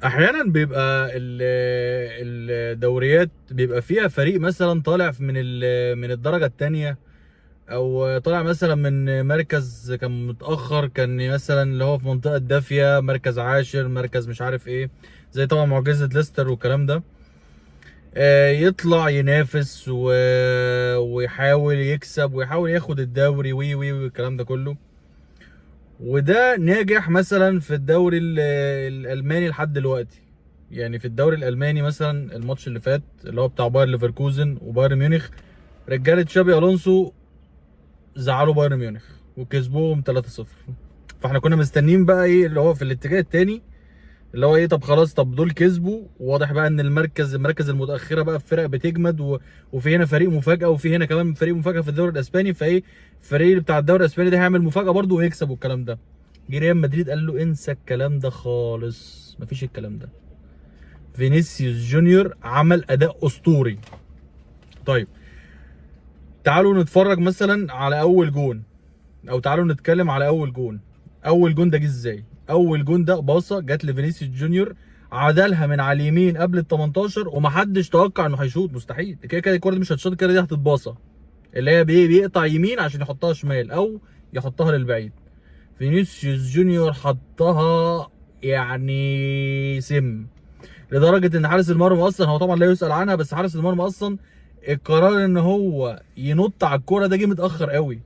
احيانا بيبقى الدوريات بيبقى فيها فريق مثلا طالع من الدرجه الثانيه، او طالع مثلا من مركز كان متاخر، كان مثلا اللي هو في منطقه دافيه، مركز عاشر، مركز مش عارف ايه، زي طبعا معجزه ليستر والكلام ده. يطلع ينافس ويحاول يكسب ويحاول ياخد الدوري وي وي والكلام ده كله. وده ناجح مثلا في الدوري الالماني لحد دلوقتي. يعني في الدوري الالماني مثلا الماتش اللي فات اللي هو بتاع باير ليفركوزن وبايرن ميونخ، رجاله تشابي الونسو زعلوا بايرن ميونخ وكسبوهم 3-0. فاحنا كنا مستنيين بقى ايه اللي هو في الاتجاه التاني، اللي هو ايه، طب خلاص، طب دول كسبوا، واضح بقى ان المراكز المتاخره بقى في فرق بتجمد وفي هنا فريق مفاجاه، وفي هنا كمان فريق مفاجاه في الدوري الاسباني، فايه الفريق بتاع الدوري الاسباني ده هيعمل مفاجاه برده ويكسب والكلام ده. جه ريال مدريد قال له انسى الكلام ده خالص، مفيش الكلام ده. فينيسيوس جونيور عمل اداء اسطوري. طيب تعالوا نتفرج مثلا على اول جون، او تعالوا نتكلم على اول جون. اول جون ده جه ازاي؟ اول جون ده باصه جت لفينيسيوس جونيور، عدلها من على اليمين قبل ال 18 ومحدش توقع انه هيشوط. مستحيل، كده كده الكوره دي مش هتشوط، كده دي هتتباصى، اللي هي بيقطع يمين عشان يحطها شمال او يحطها للبعيد. فينيسيوس جونيور حطها يعني سم، لدرجه ان حارس المرمى اصلا، هو طبعا لا يسال عنها، بس حارس المرمى اصلا القرار ان هو ينط على الكوره ده جه متاخر قوي.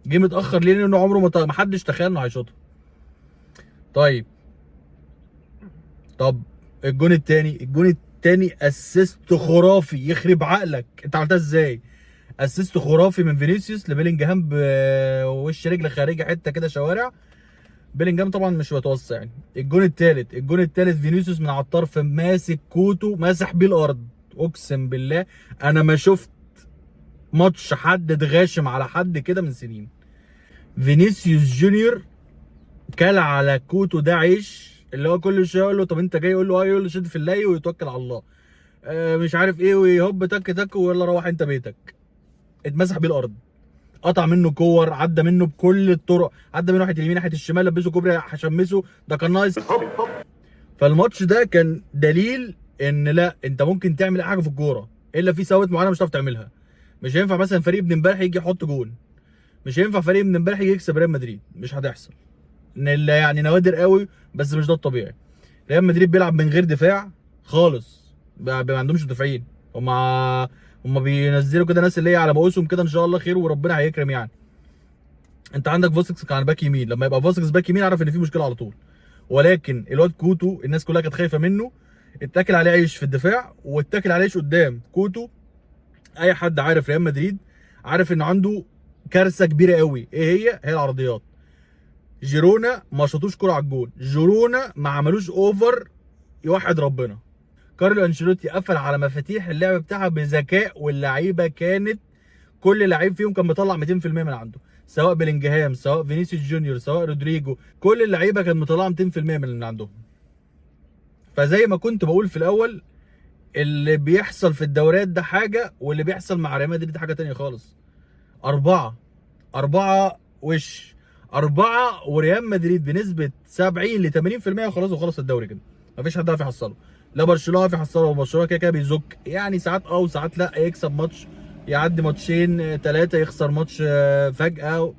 جه متاخر ليه؟ لانه عمره ما حدش تخيل انه هيشوطها. طيب، طب الجون التاني اسيست خرافي يخرب عقلك، انت عملتها ازاي؟ اسيست خرافي من فينيسيوس لبيلينجهام بوش رجل خارجي، حته كده شوارع. بيلينجهام طبعا مش متوسع يعني. الجون التالت فينيسيوس من على الطرف ماسك كوتو، ماسح بيه الارض. اقسم بالله انا ما شفت ماتش حد اتغاشم على حد كده من سنين. فينيسيوس جونيور كل على كوتو ده عيش، اللي هو كل شويه يقول له طب انت جاي، يقول له اه، يقول له شد في اللي ويتوكل على الله. مش عارف ايه، ويهوب تك تك ويلا روح انت بيتك. اتمسح بيه الارض، قطع منه كور، عدى منه بكل الطرق، عدى منه ناحيه اليمين ناحيه الشمال، لبسه كوبري هشمسه، ده كان ناقص. فالماتش ده كان دليل ان لا، انت ممكن تعمل اي حاجه في الكوره، الا في ثوابت معينه مش هتعرف تعملها. مش هينفع مثلا فريق ابن امبارح يجي يحط جون، مش هينفع فريق ابن امبارح يجي يكسب ريال مدريد، مش هتحصل. يعني نوادر قوي، بس مش ده الطبيعي. ريال مدريد بيلعب من غير دفاع خالص، ما عندهمش مدافعين. هم بينزلوا كده ناس اللي هي على مقاسهم كده، ان شاء الله خير وربنا هيكرم يعني. انت عندك فاسكس كان باك يمين، لما يبقى فاسكس باك يمين اعرف ان في مشكله على طول. ولكن الواد كوتو الناس كلها كانت خايفه منه، اتاكل عليه عيش في الدفاع واتاكل عليه عيش قدام. كوتو اي حد عارف ريال مدريد عارف انه عنده كارثه كبيره قوي، ايه هي العرضيات. جيرونا ما شاطوش كرة على الجون، جيرونا ما عملوش اوفر يوحد ربنا. كارلو انشيلوتي قفل على مفاتيح اللعب بتاعها بذكاء، واللعيبه كانت كل لعيب فيهم كان مطلع 200% من عنده، سواء بلينجهام، سواء فينيسيوس جونيور، سواء رودريجو، كل اللعيبه كانت مطلعه 200% من اللي عندهم. فزي ما كنت بقول في الاول، اللي بيحصل في الدوريات ده حاجه، واللي بيحصل مع ريال مدريد حاجه تانيه خالص. أربعة أربعة وش أربعة، وريال مدريد بنسبة 70 ل 80% وخلاص، وخلص الدوري كده. مفيش حد عارف يحصله، لا برشلونة عارف يحصله، وبرشلونة كده كده بيزك يعني، ساعات وساعات لا، يكسب ماتش، يعدي ماتشين ثلاثة، يخسر ماتش فجأة.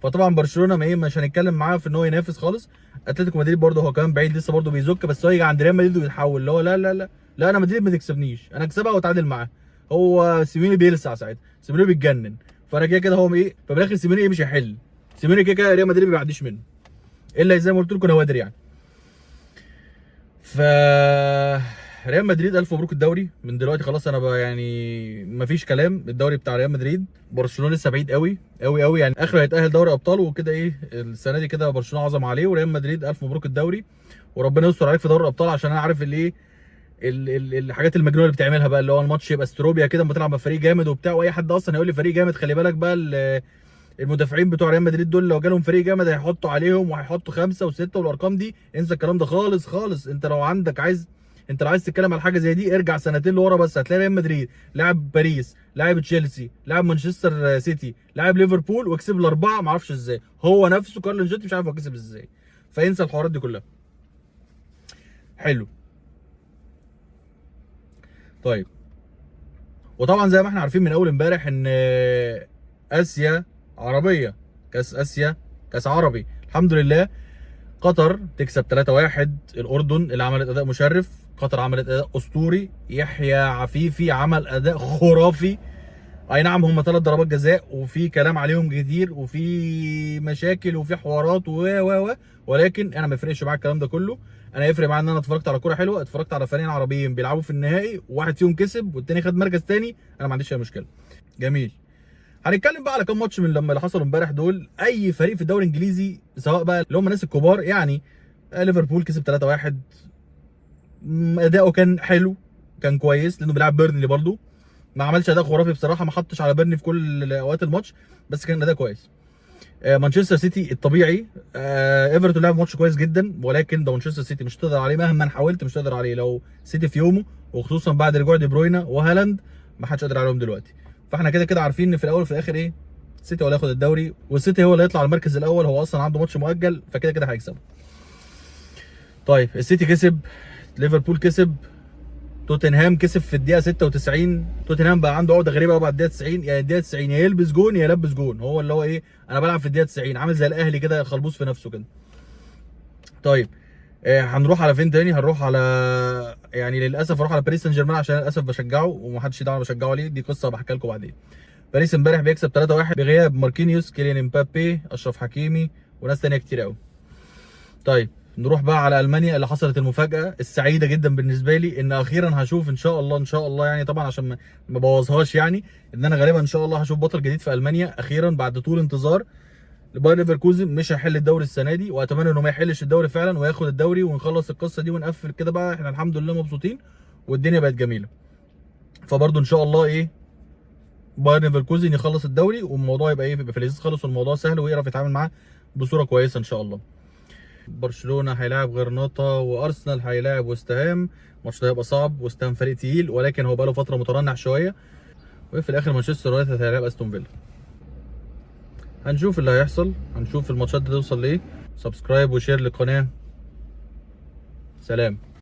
فطبعا برشلونة ما ايه، مش هنتكلم معاه في ان هو ينافس خالص. اتلتيكو مدريد برده هو كمان بعيد لسه، برده بيزك، بس هو يجي عند ريال مدريد ويتحول، اللي هو لا لا لا لا، انا مدريد ما تكسبنيش، انا اكسبها واتعادل معاها. هو سيميوني بيلسع ساعتها، سيميوني بيتجنن. فانا كده كده هو ايه، ففي الاخر سيميوني ايه، مش هيحل. سيميوني كده كده ريال مدريد ما بيعديش منه، الا زي ما قلت لكم نوادر يعني. ف ريال مدريد الف مبروك الدوري من دلوقتي خلاص. انا بقى يعني مفيش كلام، الدوري بتاع ريال مدريد. برشلونه لسه بعيد قوي قوي قوي يعني، اخره هيتاهل دوري ابطال وكده، ايه السنه دي كده برشلونه عظم عليه. وريال مدريد الف مبروك الدوري، وربنا يستر عليك في دوري الابطال، عشان انا عارف الايه الحاجات المجنونه اللي بتعملها بقى، اللي هو الماتش يبقى استروبيا كده اما تلعب مع فريق جامد وبتاع، واي حد اصلا هيقول لي فريق جامد خلي بالك بقى، المدافعين بتوع ريال مدريد دول لو جالهم فريق جامد هيحطوا عليهم، وهيحطوا خمسه وسته والارقام دي، انسى الكلام ده خالص خالص. انت لو عايز تتكلم على حاجه زي دي، ارجع سنتين لورا بس، هتلاقي ريال مدريد لاعب باريس، لاعب تشيلسي، لاعب مانشستر سيتي، لاعب ليفربول، وكسب الاربعه، ما اعرفش ازاي. هو نفسه كارلو انشيلوتي مش عارف هو كسب ازاي. فانسى الحوارات دي كلها. حلو. طيب، وطبعا زي ما احنا عارفين من اول امبارح ان اسيا عربيه، كاس اسيا كاس عربي، الحمد لله. قطر تكسب 3-1 الاردن اللي عملت اداء مشرف. قطر عملت اداء اسطوري. يحيى عفيفي عمل اداء خرافي. اي نعم هم 3 ضربات جزاء وفي كلام عليهم كتير وفي مشاكل وفي حوارات ولكن انا ما يفرقش معايا الكلام ده كله. انا يفرق معايا ان انا اتفرجت على كوره حلوه، اتفرجت على فريقين عربيين بيلعبوا في النهائي، وواحد فيهم كسب والتاني خد مركز تاني، انا ما عنديش اي مشكله. جميل. هنتكلم بقى على كام ماتش من لما اللي حصلوا امبارح دول. اي فريق في الدوري الانجليزي سواء بقى اللي هم الناس الكبار، يعني ليفربول كسب 3-1. اداؤه كان حلو، كان كويس لانه بيلعب بيرنلي برضه. ما عملش اداء خرافي بصراحه، ما حطش على بيرني في كل اوقات الماتش، بس كان اداء كويس. مانشستر سيتي الطبيعي، ايفرتون لعب ماتش كويس جدا، ولكن ده مانشستر سيتي مش تقدر عليه مهما حاولت، مش تقدر عليه. لو سيتي في يومه وخصوصا بعد رجوع دي بروينا وهالاند، ما حدش قادر عليهم دلوقتي. فاحنا كده كده عارفين ان في الاول وفي الاخر ايه، السيتي هو اللي هياخد الدوري، والسيتي هو اللي هيطلع على المركز الاول. هو اصلا عنده ماتش مؤجل، فكده كده هيكسبه. طيب السيتي كسب، ليفربول كسب، توتنهام كسب في الدقيقه 96. توتنهام بقى عنده عقده غريبه قوي بعد الدقيقه 90، يعني الدقيقه 90 يا يلبس جون يا يلبس جون. هو اللي هو ايه، انا بلعب في الدقيقه 90، عامل زي الاهلي كده، خلبوص في نفسه كده. طيب هنروح على فين تاني؟ هنروح على، يعني للاسف هروح على باريس سان جيرمان عشان للاسف بشجعه ومحدش يدعي انا بشجعه ليه، دي قصه بحكي لكم بعدين. باريس امبارح بيكسب 3-1 بغياب ماركينيوس، كيليان امبابي، اشرف حكيمي وناس تانيه كتير قوي. طيب نروح بقى على المانيا اللي حصلت المفاجاه السعيده جدا بالنسبه لي، ان اخيرا هشوف ان شاء الله، ان شاء الله يعني طبعا عشان ما بوظهاش، يعني ان انا غالبا ان شاء الله هشوف بطل جديد في المانيا اخيرا بعد طول انتظار. باير ليفركوزن مش هيحل الدوري السنه دي، واتمنى انه ما يحلش الدوري فعلا وياخد الدوري ونخلص القصه دي ونقفل كده بقى، احنا الحمد لله مبسوطين والدنيا بقت جميله. فبرضه ان شاء الله ايه، باير ليفركوزن يخلص الدوري والموضوع يبقى ايه، يبقى في اللذيذ خالص والموضوع سهل ويعرف يتعامل معاه بصوره كويسه ان شاء الله. برشلونه هيلاعب غرناطه وارسنال هيلاعب وست هام. الماتش ده هيبقى صعب، وست هام فريق تقيل ولكن هو بقى له فتره مترنح شويه. وفي الاخر مانشستر يونايتد هيلاعب استون فيلا. هنشوف اللي هيحصل، هنشوف الماتشات دي توصل لايه. سبسكرايب وشير للقناه. سلام.